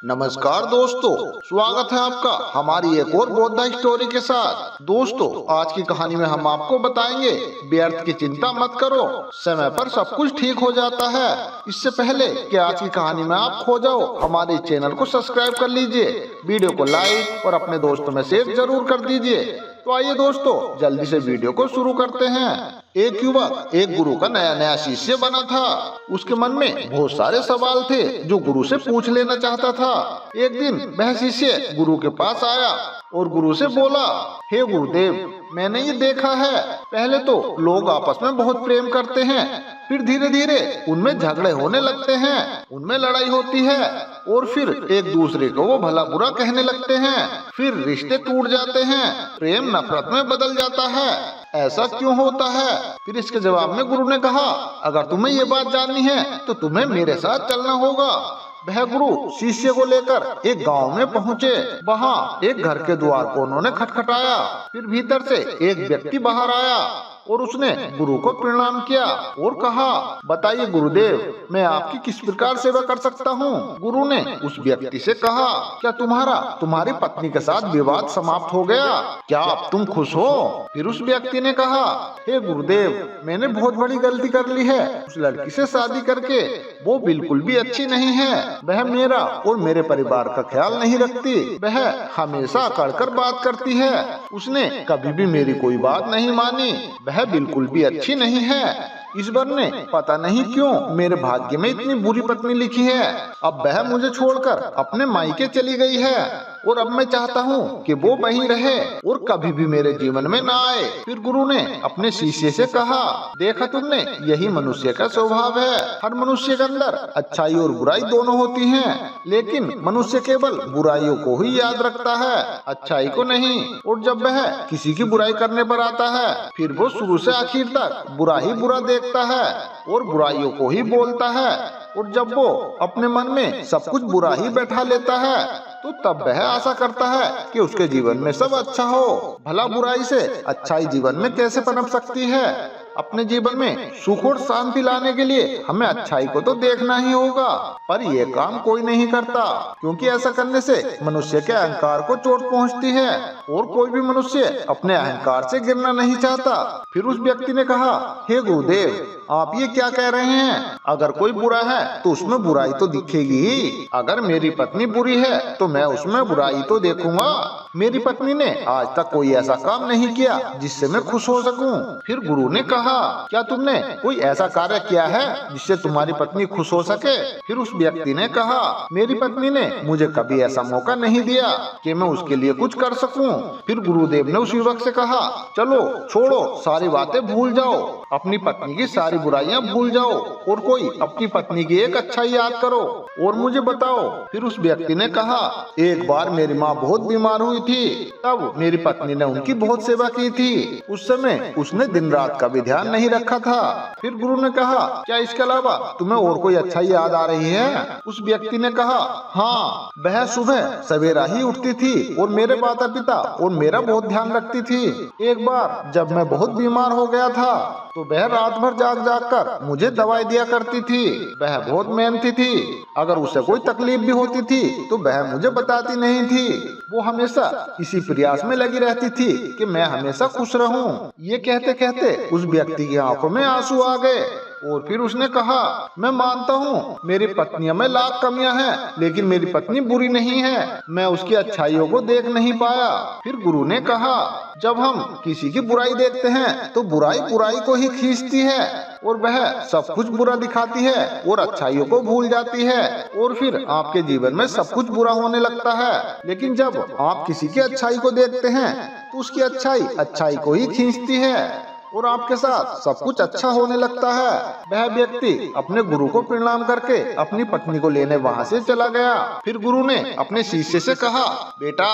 नमस्कार दोस्तों, स्वागत है आपका हमारी एक और बौद्ध स्टोरी के साथ। दोस्तों, आज की कहानी में हम आपको बताएंगे व्यर्थ की चिंता मत करो, समय पर सब कुछ ठीक हो जाता है। इससे पहले कि आज की कहानी में आप खो जाओ, हमारे चैनल को सब्सक्राइब कर लीजिए, वीडियो को लाइक और अपने दोस्तों में शेयर जरूर कर दीजिए। तो आइए दोस्तों, जल्दी से वीडियो को शुरू करते हैं। एक युवक एक गुरु का नया नया शिष्य बना था। उसके मन में बहुत सारे सवाल थे जो गुरु से पूछ लेना चाहता था। एक दिन वह शिष्य गुरु के पास आया और गुरु से बोला, हे गुरुदेव, मैंने ये देखा है, पहले तो लोग आपस में बहुत प्रेम करते हैं, फिर धीरे धीरे उनमें झगड़े होने लगते हैं, उनमें लड़ाई होती है और फिर एक दूसरे को वो भला बुरा कहने लगते हैं, फिर रिश्ते टूट जाते हैं, प्रेम नफरत में बदल जाता है। ऐसा क्यों होता है? फिर इसके जवाब में गुरु ने कहा, अगर तुम्हें ये बात जाननी है तो तुम्हें मेरे साथ चलना होगा। वह गुरु शिष्य को लेकर एक गांव में पहुंचे। वहां एक घर के द्वार को उन्होंने खटखटाया। फिर भीतर से एक व्यक्ति बाहर आया और उसने गुरु को प्रणाम किया और कहा, बताइए गुरुदेव, मैं आपकी किस प्रकार सेवा कर सकता हूँ? गुरु ने उस व्यक्ति से कहा, क्या तुम्हारी पत्नी के साथ विवाद समाप्त हो गया? क्या अब तुम खुश हो? फिर उस व्यक्ति ने कहा, हे गुरुदेव, मैंने बहुत बड़ी गलती कर ली है। उस लड़की से शादी करके वो बिल्कुल भी अच्छी नहीं है। वह मेरा और मेरे परिवार का ख्याल नहीं रखती। वह हमेशा अकड़ बात करती है। उसने कभी भी मेरी कोई बात नहीं मानी। वह बिल्कुल भी अच्छी नहीं है। ईश्वर ने पता नहीं क्यों मेरे भाग्य में इतनी बुरी पत्नी लिखी है। अब वह मुझे छोड़कर अपने मायके चली गई है और अब मैं चाहता हूँ कि वो वहीं रहे और कभी भी मेरे जीवन में ना आए। फिर गुरु ने अपने शिष्य से कहा, देखा तुमने, यही मनुष्य का स्वभाव है। हर मनुष्य के अंदर अच्छाई और बुराई दोनों होती हैं, लेकिन मनुष्य केवल बुराइयों को ही याद रखता है, अच्छाई को नहीं। और जब वह किसी की बुराई करने पर आता है, फिर वो शुरू से आखिर तक बुरा ही बुरा देखता है और बुराइयों को ही बोलता है। और जब वो अपने मन में सब कुछ बुरा ही बैठा लेता है, तो तब वह आशा करता है कि उसके जीवन में सब अच्छा हो। भला बुराई से अच्छाई जीवन में कैसे पनप सकती है? अपने जीवन में सुख और शांति लाने के लिए हमें अच्छाई को तो देखना ही होगा, पर यह काम कोई नहीं करता, क्योंकि ऐसा करने से मनुष्य के अहंकार को चोट पहुंचती है और कोई भी मनुष्य अपने अहंकार से गिरना नहीं चाहता। फिर उस व्यक्ति ने कहा, हे गुरुदेव, आप ये क्या कह रहे हैं? अगर कोई बुरा है तो उसमें बुराई तो दिखेगी ही। अगर मेरी पत्नी बुरी है तो मैं उसमें बुराई तो देखूंगा। मेरी पत्नी ने आज तक कोई ऐसा काम नहीं किया जिससे मैं खुश हो सकूं। फिर गुरु ने कहा, क्या तुमने कोई ऐसा कार्य किया है जिससे तुम्हारी पत्नी खुश हो सके? फिर उस व्यक्ति ने कहा, मेरी पत्नी ने मुझे कभी ऐसा मौका नहीं दिया कि मैं उसके लिए कुछ कर सकूं। फिर गुरुदेव ने उस युवक से कहा, चलो छोड़ो, सारी बातें भूल जाओ, अपनी पत्नी की सारी बुराइयां भूल जाओ और कोई अपनी पत्नी की एक अच्छाई याद करो और मुझे बताओ। फिर उस व्यक्ति ने कहा, एक बार मेरी माँ बहुत बीमार हुई थी, तब मेरी पत्नी ने उनकी बहुत सेवा की थी। उस समय उसने दिन रात का भी ध्यान नहीं रखा था। फिर गुरु ने कहा, क्या इसके अलावा तुम्हें और कोई अच्छाई याद आ रही है? उस व्यक्ति ने कहा, हाँ, वह सुबह सवेरा ही उठती थी और मेरे माता पिता और मेरा बहुत ध्यान रखती थी। एक बार जब मैं बहुत बीमार हो गया था तो वह रात भर जाग जाग कर मुझे दवाई दिया करती थी। वह बहुत मेहनती थी। अगर उसे कोई तकलीफ भी होती थी तो वह मुझे बताती नहीं थी। वो हमेशा इसी प्रयास में लगी रहती थी कि मैं हमेशा खुश रहूं। ये कहते कहते उस व्यक्ति की आंखों में आंसू आ गए और फिर उसने कहा, मैं मानता हूँ मेरी पत्नियों में लाख कमियां हैं, लेकिन मेरी पत्नी बुरी नहीं है। मैं उसकी अच्छाइयों को देख नहीं पाया। फिर गुरु ने कहा, जब हम किसी की बुराई देखते हैं तो बुराई बुराई को ही खींचती है और वह सब कुछ बुरा दिखाती है और अच्छाइयों को भूल जाती है और फिर आपके जीवन में सब कुछ बुरा होने लगता है। लेकिन जब आप किसी की अच्छाई को देखते हैं तो उसकी अच्छाई को ही खींचती है और आपके साथ सब कुछ अच्छा होने लगता है। वह व्यक्ति अपने गुरु को प्रणाम करके अपनी पत्नी को लेने वहाँ से चला गया। फिर गुरु ने अपने शिष्य से कहा, बेटा,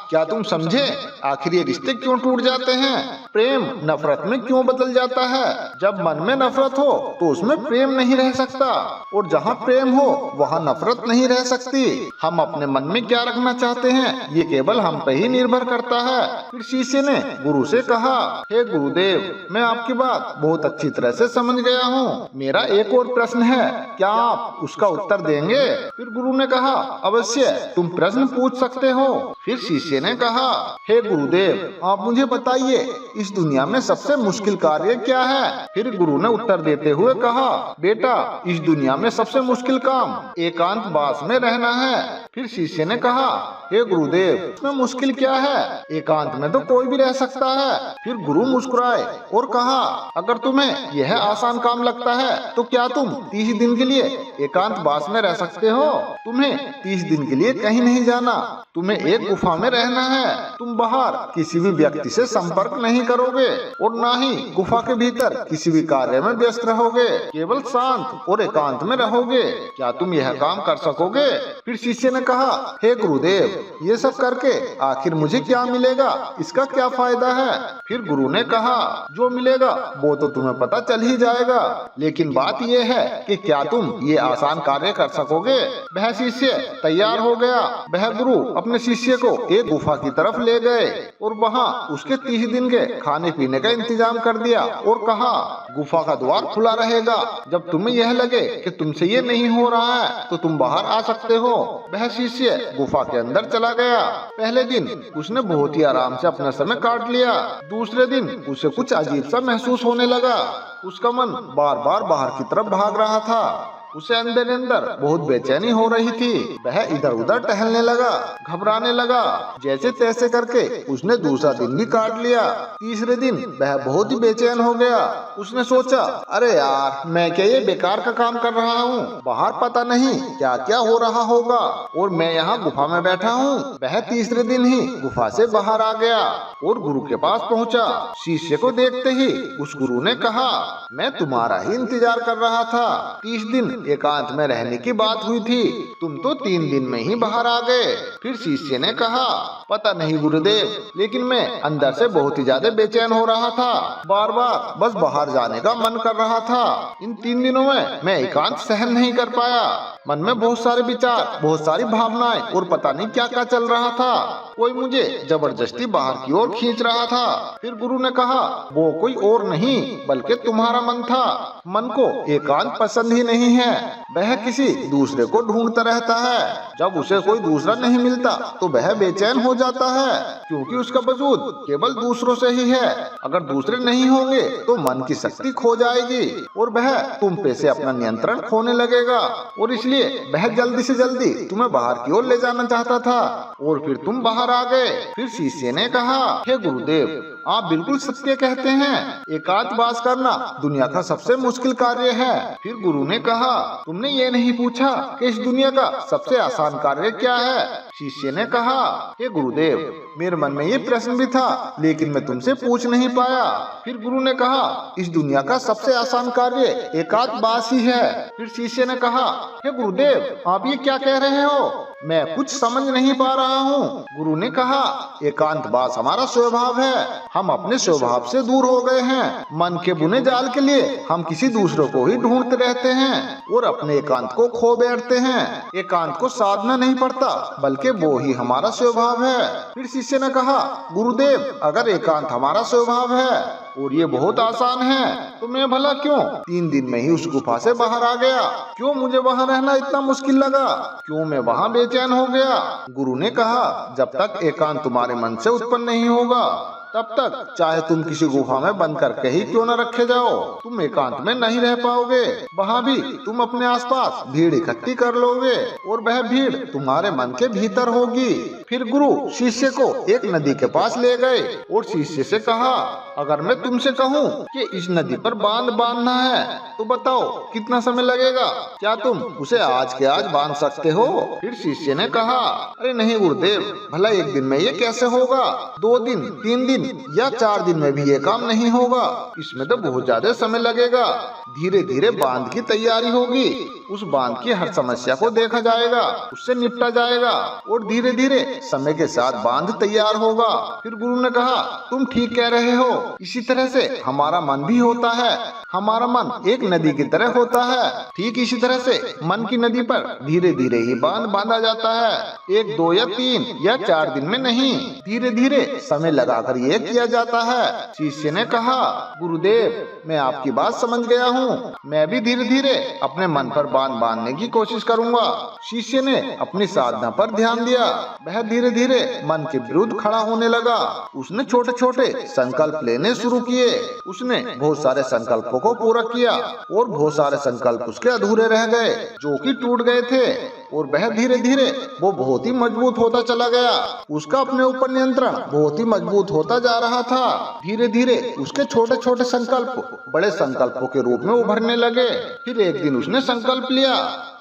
क्या तुम समझे आखिर ये रिश्ते क्यों टूट जाते हैं? प्रेम नफरत में क्यों बदल जाता है? जब मन में नफरत हो तो उसमें प्रेम नहीं रह सकता और जहाँ प्रेम हो वहाँ नफरत नहीं रह सकती। हम अपने मन में क्या रखना चाहते हैं ये केवल हम पे ही निर्भर करता है। फिर शिष्य ने गुरु से कहा, हे गुरुदेव, मैं आपकी बात बहुत अच्छी तरह से समझ गया हूँ। मेरा एक और प्रश्न है, क्या आप उसका उत्तर देंगे? फिर गुरु ने कहा, अवश्य, तुम प्रश्न पूछ सकते हो। फिर शिष्य ने कहा, हे गुरुदेव, आप मुझे बताइए, इस दुनिया में सबसे मुश्किल कार्य क्या है? फिर गुरु ने उत्तर देते हुए कहा, बेटा, इस दुनिया में सबसे मुश्किल काम एकांतवास में रहना है। फिर शिष्य ने कहा, हे गुरुदेव, इसमें मुश्किल क्या है? एकांत में तो कोई भी रह सकता है। फिर गुरु मुस्कुराए और कहा, अगर तुम्हें यह आसान काम लगता है तो क्या तुम 30 दिन के लिए एकांतवास में रह सकते हो? तुम्हें 30 दिन के लिए कहीं नहीं जाना, तुम्हें एक गुफा में रहना है। तुम बाहर किसी भी व्यक्ति से संपर्क नहीं करोगे और न ही गुफा के भीतर किसी भी कार्य में व्यस्त रहोगे, केवल शांत और एकांत में रहोगे। क्या तुम यह काम कर सकोगे? फिर शिष्य ने कहा, हे गुरुदेव, ये सब करके आखिर मुझे क्या मिलेगा? इसका क्या फायदा है? फिर गुरु ने कहा, जो मिलेगा वो तो तुम्हें पता चल ही जाएगा, लेकिन बात यह है कि क्या तुम ये आसान कार्य कर सकोगे? वह शिष्य तैयार हो गया। वह गुरु अपने शिष्य को एक गुफा की तरफ ले गए और वहाँ उसके 30 दिन के खाने पीने का इंतजाम कर दिया और कहा, गुफा का द्वार खुला रहेगा। जब तुम्हें यह लगे कि तुमसे ये नहीं हो रहा है तो तुम बाहर आ सकते हो। वह शिष्य गुफा के अंदर चला गया। पहले दिन उसने बहुत ही आराम से अपना समय काट लिया। दूसरे दिन उसे कुछ अजीब सा महसूस होने लगा। उसका मन बार बार बाहर की तरफ भाग रहा था। उसे अंदर अंदर बहुत बेचैनी हो रही थी। वह इधर उधर टहलने लगा, घबराने लगा। जैसे तैसे करके उसने दूसरा दिन भी काट लिया। तीसरे दिन वह बहुत ही बेचैन हो गया। उसने सोचा, अरे यार, मैं क्या ये बेकार का काम कर रहा हूँ? बाहर पता नहीं क्या क्या हो रहा होगा और मैं यहाँ गुफा में बैठा हूँ। वह तीसरे दिन ही गुफा से बाहर आ गया और गुरु के पास पहुँचा। शिष्य को देखते ही उस गुरु ने कहा, मैं तुम्हारा ही इंतजार कर रहा था। 30 दिन एकांत में रहने की बात हुई थी, तुम तो 3 दिन में ही बाहर आ गए। फिर शिष्य ने कहा, पता नहीं गुरुदेव, लेकिन मैं अंदर से बहुत ही ज्यादा बेचैन हो रहा था। बार बार बस बाहर जाने का मन कर रहा था। इन 3 दिनों में मैं एकांत सहन नहीं कर पाया। मन में बहुत सारे विचार, बहुत सारी भावनाएं और पता नहीं क्या क्या चल रहा था। कोई मुझे जबरदस्ती बाहर की ओर खींच रहा था। फिर गुरु ने कहा, वो कोई और नहीं बल्कि तुम्हारा मन था। मन को एकांत पसंद ही नहीं है, वह किसी दूसरे को ढूंढता रहता है। जब उसे कोई दूसरा नहीं मिलता तो वह बेचैन हो जाता है, क्योंकि उसका वजूद केवल दूसरों से ही है। अगर दूसरे नहीं होंगे तो मन की शक्ति खो जाएगी और वह तुम पे से अपना नियंत्रण खोने लगेगा, और इसलिए वह जल्दी से जल्दी तुम्हें बाहर की ओर ले जाना चाहता था और फिर तुम बाहर आ गए। फिर शिष्य ने कहा, हे गुरुदेव, आप बिल्कुल सत्य कहते हैं। एकांतवास करना दुनिया का सबसे मुश्किल कार्य है। फिर गुरु ने कहा, तुमने ये नहीं पूछा कि इस दुनिया का सबसे आसान कार्य क्या है? शिष्य ने कहा, हे गुरुदेव, मेरे मन में ये प्रश्न भी था, लेकिन मैं तुमसे पूछ नहीं पाया। फिर गुरु ने कहा, इस दुनिया का सबसे आसान कार्य एकांतवास ही है। फिर शिष्य ने कहा, हे गुरुदेव, आप ये क्या कह रहे हो? मैं कुछ समझ नहीं पा रहा हूँ। गुरु ने कहा, एकांतवास हमारा स्वभाव है। हम अपने स्वभाव से दूर हो गए हैं। मन के बुने जाल के लिए हम किसी दूसरे को ही ढूंढते रहते हैं और अपने एकांत को खो बैठते हैं। एकांत को साधना नहीं पड़ता, बल्कि वो ही हमारा स्वभाव है। फिर शिष्य ने कहा, गुरुदेव, अगर एकांत हमारा स्वभाव है और ये बहुत आसान है तो मैं भला क्यों 3 दिन में ही उस गुफा से बाहर आ गया? क्यों मुझे वहाँ रहना इतना मुश्किल लगा? क्यों मैं वहाँ बेचैन हो गया? गुरु ने कहा, जब तक एकांत तुम्हारे मन से उत्पन्न नहीं होगा तब तक चाहे तुम किसी गुफा में बंद करके ही क्यों न रखे जाओ, तुम एकांत में नहीं रह पाओगे। वहाँ भी तुम अपने आसपास भीड़ इकट्ठी कर लोगे और वह भीड़ तुम्हारे मन के भीतर होगी। फिर गुरु शिष्य को एक नदी के पास ले गए और शिष्य से कहा, अगर मैं तुमसे कहूँ कि इस नदी पर बांध बांधना है तो बताओ कितना समय लगेगा? क्या तुम उसे आज के आज बांध सकते हो? फिर शिष्य ने कहा, अरे नहीं गुरुदेव, भला 1 दिन में ये कैसे होगा? 2 दिन, 3 दिन या 4 दिन में भी ये काम नहीं होगा। इसमें तो बहुत ज्यादा समय लगेगा। धीरे धीरे बांध की तैयारी होगी। उस बांध की हर समस्या को देखा जाएगा, उससे निपटा जाएगा और धीरे धीरे समय के साथ बांध तैयार होगा। फिर गुरु ने कहा, तुम ठीक कह रहे हो। इसी तरह से हमारा मन भी होता है। हमारा मन एक नदी की तरह होता है। ठीक इसी तरह से मन की नदी पर धीरे धीरे ही बांध बांधा जाता है। 1, 2 या 3 या 4 दिन में नहीं, धीरे धीरे समय लगाकर ये किया जाता है। शिष्य ने कहा, गुरुदेव मैं आपकी बात समझ गया हूँ, मैं भी धीरे धीरे अपने मन पर बांध बांधने की कोशिश करूँगा। शिष्य ने अपनी साधना पर ध्यान दिया। वह धीरे धीरे मन के विरुद्ध खड़ा होने लगा। उसने छोटे छोटे संकल्प लेने शुरू किए। उसने बहुत सारे संकल्पों को पूरा किया और बहुत सारे संकल्प उसके अधूरे रह गए, जो कि टूट गए थे। और वह धीरे धीरे वो बहुत ही मजबूत होता चला गया। उसका अपने ऊपर नियंत्रण बहुत ही मजबूत होता जा रहा था। धीरे धीरे उसके छोटे छोटे संकल्प बड़े संकल्पों के रूप में उभरने लगे। फिर एक दिन उसने संकल्प लिया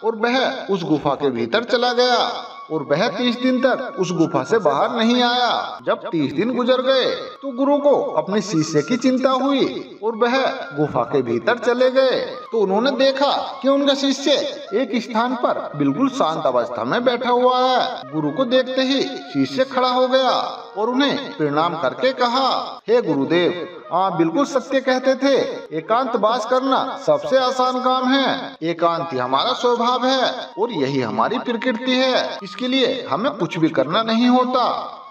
और वह उस गुफा के भीतर चला गया और वह 30 दिन तक उस गुफा से बाहर नहीं आया। जब 30 दिन गुजर गए तो गुरु को अपने शिष्य की चिंता हुई और वह गुफा के भीतर चले गए। तो उन्होंने देखा कि उनका शिष्य एक स्थान पर बिल्कुल शांत अवस्था में बैठा हुआ है। गुरु को देखते ही शिष्य खड़ा हो गया और उन्हें प्रणाम करके कहा, हे गुरुदेव, आप बिल्कुल सत्य कहते थे। एकांत वास करना सबसे आसान काम है। एकांत ही हमारा स्वभाव है और यही हमारी प्रकृति है। इसके लिए हमें कुछ भी करना नहीं होता,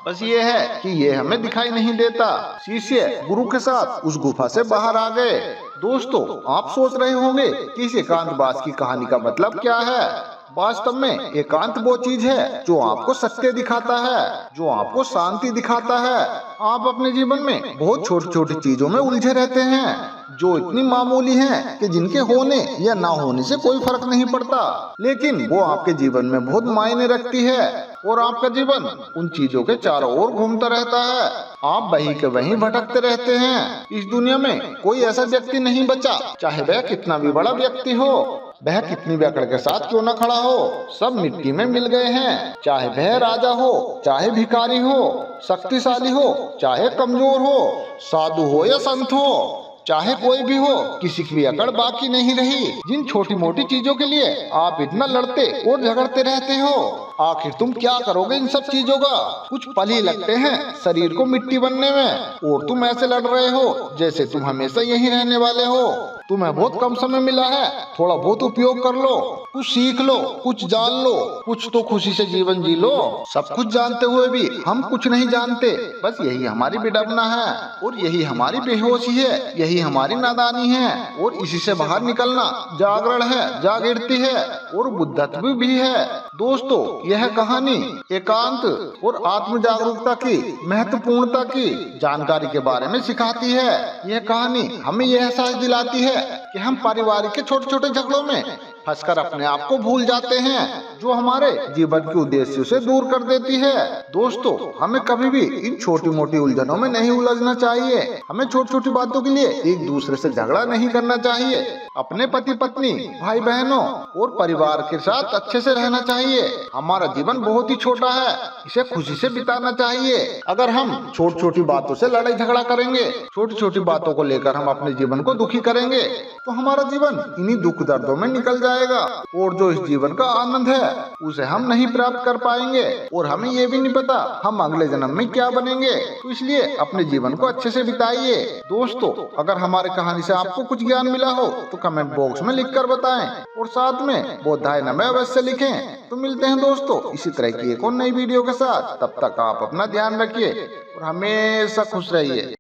बस ये है कि ये हमें दिखाई नहीं देता। शिष्य गुरु के साथ उस गुफा से बाहर आ गए। दोस्तों, आप सोच रहे होंगे कि इस एकांतवास की कहानी का मतलब क्या है। वास्तव में एकांत वो चीज है जो आपको सत्य दिखाता है, जो आपको शांति दिखाता है। आप अपने जीवन में बहुत छोटी छोटी चीजों में उलझे रहते हैं, जो इतनी मामूली हैं कि जिनके होने या ना होने से कोई फर्क नहीं पड़ता, लेकिन वो आपके जीवन में बहुत मायने रखती है और आपका जीवन उन चीजों के चारों ओर घूमता रहता है। आप वहीं के वहीं भटकते रहते हैं। इस दुनिया में कोई ऐसा व्यक्ति नहीं बचा, चाहे वह कितना भी बड़ा व्यक्ति हो, वह कितनी भी अकड़ के साथ क्यों न खड़ा हो, सब मिट्टी में मिल गए हैं। चाहे वह राजा हो, चाहे भिखारी हो, शक्तिशाली हो, चाहे कमजोर हो, साधु हो या संत हो, चाहे कोई भी हो, किसी की भी अकड़ बाकी नहीं रही। जिन छोटी मोटी चीजों के लिए आप इतना लड़ते और झगड़ते रहते हो, आखिर तुम क्या करोगे इन सब चीजों का? कुछ पल ही लगते हैं शरीर को मिट्टी बनने में और तुम ऐसे लड़ रहे हो जैसे तुम हमेशा यहीं रहने वाले हो। तुम्हें बहुत कम समय मिला है, थोड़ा बहुत उपयोग कर लो, कुछ सीख लो, कुछ जान लो, कुछ तो खुशी से जीवन जी लो। सब कुछ जानते हुए भी हम कुछ नहीं जानते, बस यही हमारी विडंबना है और यही हमारी बेहोशी है, यही हमारी नादानी है। और इसी से बाहर निकलना जागरण है, जागृति है और बुद्धत्व भी है। दोस्तों, यह कहानी एकांत और आत्म जागरूकता की महत्वपूर्णता की जानकारी के बारे में सिखाती है। यह कहानी हमें यह एहसास दिलाती है कि हम पारिवारिक के छोटे छोटे झगड़ों में फंसकर अपने आप को भूल जाते हैं, जो हमारे जीवन के उद्देश्यों से दूर कर देती है। दोस्तों, हमें कभी भी इन छोटी मोटी उलझनों में नहीं उलझना चाहिए। हमें छोटी छोटी बातों के लिए एक दूसरे से झगड़ा नहीं करना चाहिए। अपने पति पत्नी, भाई बहनों और परिवार के साथ अच्छे से रहना चाहिए। हमारा जीवन बहुत ही छोटा है, इसे खुशी से बिताना चाहिए। अगर हम छोटी छोटी बातों से लड़ाई झगड़ा करेंगे, छोटी छोटी बातों को लेकर हम अपने जीवन को दुखी करेंगे, तो हमारा जीवन इन्हीं दुख दर्दों में निकल जाएगा और जो इस जीवन का आनंद है उसे हम नहीं प्राप्त कर पाएंगे और हमें ये भी नहीं पता हम अगले जन्म में क्या बनेंगे। तो इसलिए अपने जीवन को अच्छे से बिताइए। दोस्तों, अगर हमारी कहानी से आपको कुछ ज्ञान मिला हो तो कमेंट बॉक्स में लिखकर बताएं और साथ में बोधाय नमः अवश्य लिखें। तो मिलते हैं दोस्तों इसी तरह की एक और नई वीडियो के साथ। तब तक आप अपना ध्यान रखिए और हमेशा खुश रहिए।